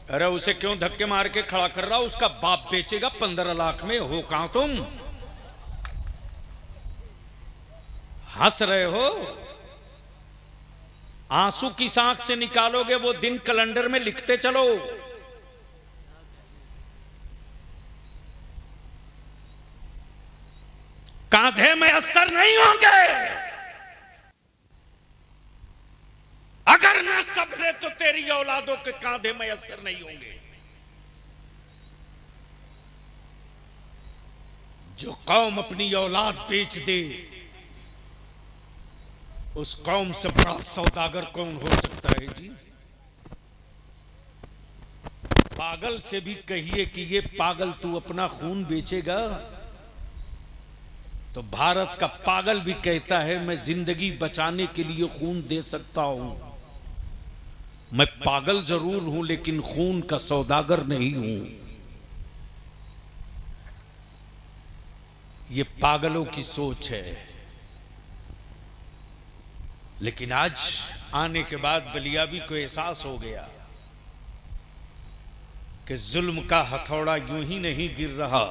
अरे उसे क्यों धक्के मार के खड़ा कर रहा? उसका बाप बेचेगा 15 लाख में। हो कहां तुम? हंस रहे हो? आंसू किस आंख से निकालोगे? वो दिन कैलेंडर में लिखते चलो। कांधे में असर नहीं होंगे। अगर न संभले तो तेरी औलादों के कांधे में असर नहीं होंगे। जो कौम अपनी औलाद बेच दे, उस कौम से बड़ा सौदागर कौन हो सकता है जी? पागल से भी कहिए कि ये पागल तू अपना खून बेचेगा, तो भारत का पागल भी कहता है मैं जिंदगी बचाने के लिए खून दे सकता हूं। मैं पागल जरूर हूं लेकिन खून का सौदागर नहीं हूं। ये पागलों की सोच है। लेकिन आज आने के बाद बलियाबी को एहसास हो गया कि जुल्म का हथौड़ा यूं ही नहीं गिर रहा।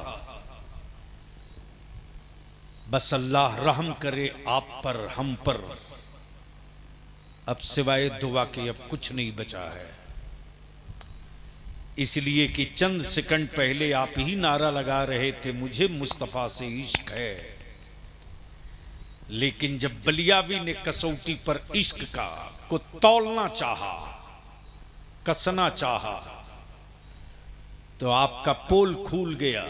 बस अल्लाह रहम करे आप पर, हम पर। अब सिवाय दुआ के अब कुछ नहीं बचा है। इसलिए कि चंद सेकंड पहले आप ही नारा लगा रहे थे मुझे मुस्तफा से इश्क है। लेकिन जब बलियावी ने कसौटी पर इश्क का को तौलना चाहा, कसना चाहा, तो आपका पोल खुल गया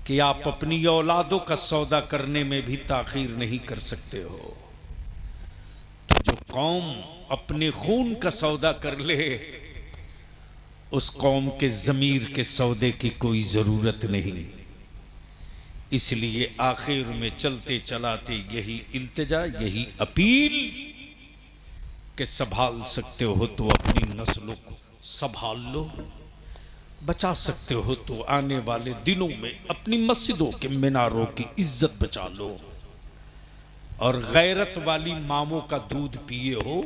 कि आप अपनी औलादों का सौदा करने में भी ताखीर नहीं कर सकते हो। तो जो कौम अपने खून का सौदा कर ले, उस कौम के ज़मीर के सौदे की कोई जरूरत नहीं। इसलिए आखिर में चलते चलाते यही इल्तिजा, यही अपील कि संभाल सकते हो तो अपनी नस्लों को संभाल लो, बचा सकते हो तो आने वाले दिनों में अपनी मस्जिदों के मीनारों की इज्जत बचा लो, और गैरत वाली मामों का दूध पिए हो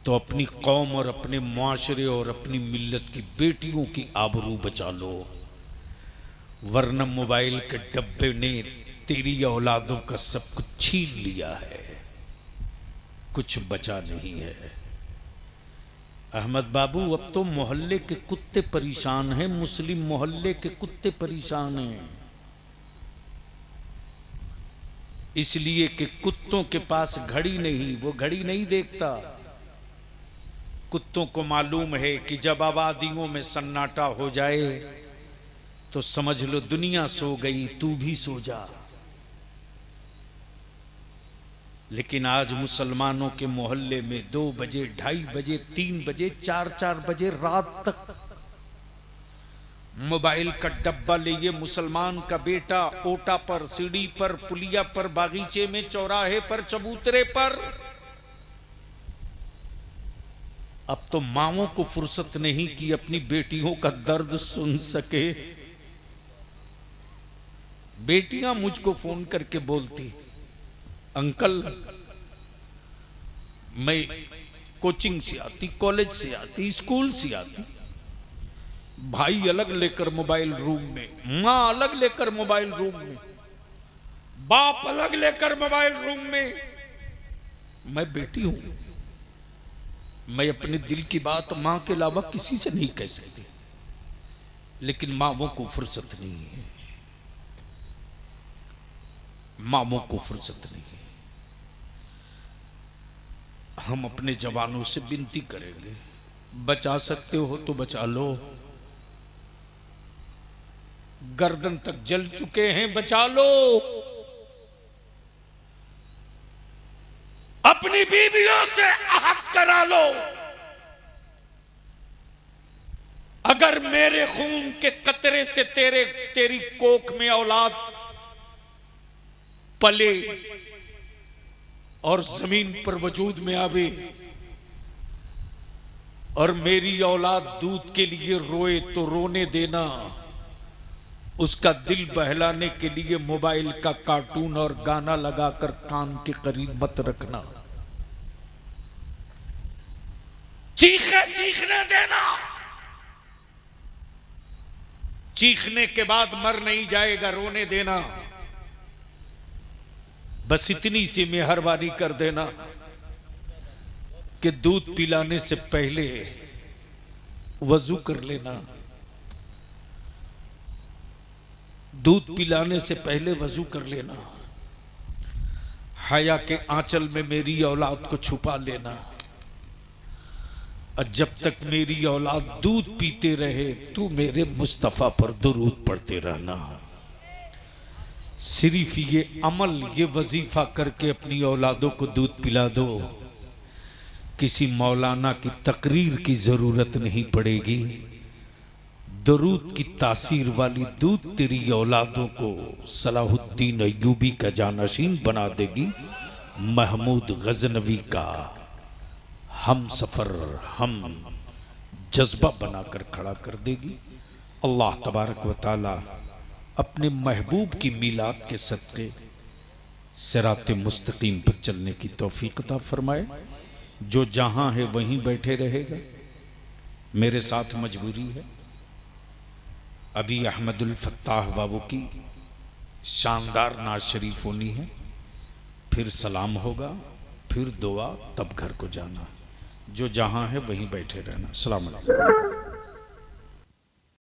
तो अपनी कौम और अपने मुआशरे और अपनी मिल्लत की बेटियों की आबरू बचा लो। वरना मोबाइल के डब्बे ने तेरी औलादों का सब कुछ छीन लिया है, कुछ बचा नहीं है। अहमद बाबू, अब तो मोहल्ले के कुत्ते परेशान हैं, मुस्लिम मोहल्ले के कुत्ते परेशान हैं। इसलिए कि कुत्तों के पास घड़ी नहीं, वो घड़ी नहीं देखता। कुत्तों को मालूम है कि जब आबादियों में सन्नाटा हो जाए तो समझ लो दुनिया सो गई, तू भी सो जा। लेकिन आज मुसलमानों के मोहल्ले में 2 बजे, 2:30 बजे, 3 बजे, 4 बजे रात तक मोबाइल का डब्बा लिए मुसलमान का बेटा ओटा पर, सीढ़ी पर, पुलिया पर, बागीचे में, चौराहे पर, चबूतरे पर। अब तो माओं को फुर्सत नहीं कि अपनी बेटियों का दर्द सुन सके। बेटियां मुझको फोन करके बोलती, अंकल मैं कोचिंग से आती, कॉलेज से आती, स्कूल से आती, भाई अलग लेकर मोबाइल रूम में, मां अलग लेकर मोबाइल रूम में, बाप अलग लेकर मोबाइल रूम में। मैं बेटी हूं, मैं अपने दिल की बात मां के अलावा किसी से नहीं कह सकती। लेकिन मामों को फुर्सत नहीं है, मामों को फुर्सत नहीं है। हम अपने जवानों से विनती करेंगे, बचा सकते हो तो बचा लो। गर्दन तक जल चुके हैं, बचा लो। अपनी बीवियों से आहत करा लो। अगर मेरे खून के कतरे से तेरी कोख में औलाद पले और जमीन पर वजूद में आवे, और मेरी औलाद दूध के लिए रोए तो रोने देना। उसका दिल बहलाने के लिए मोबाइल का कार्टून और गाना लगाकर कान के करीब मत रखना। चीखने देना। चीखने के बाद मर नहीं जाएगा, रोने देना। बस इतनी सी मेहरबानी कर देना कि दूध पिलाने से पहले वजू कर लेना। दूध पिलाने से पहले वजू कर लेना। हया के आंचल में मेरी औलाद को छुपा लेना। और जब तक मेरी औलाद दूध पीते रहे तू मेरे मुस्तफा पर दुरूद पढ़ते रहना। सिर्फ ये अमल, ये वजीफा करके अपनी औलादों को दूध पिला दो, किसी मौलाना की तकरीर की जरूरत नहीं पड़ेगी। दरूद की तासीर वाली दूध तेरी औलादों को सलाहुद्दीन अय्यूबी का जानशीन बना देगी, महमूद गजनवी का हम सफर, हम जज्बा बनाकर खड़ा कर देगी। अल्लाह तबारक व तआला अपने महबूब की मीलाद के सदक़े सिराते मुस्तकीम पर चलने की तौफीक अता फरमाए। जो जहां है वहीं बैठे रहेगा, मेरे साथ मजबूरी है। अभी अहमदुल फत्ताह बाबू की शानदार नाज शरीफ होनी है, फिर सलाम होगा, फिर दुआ, तब घर को जाना। जो जहां है वहीं बैठे रहना। अस्सलाम वालेकुम।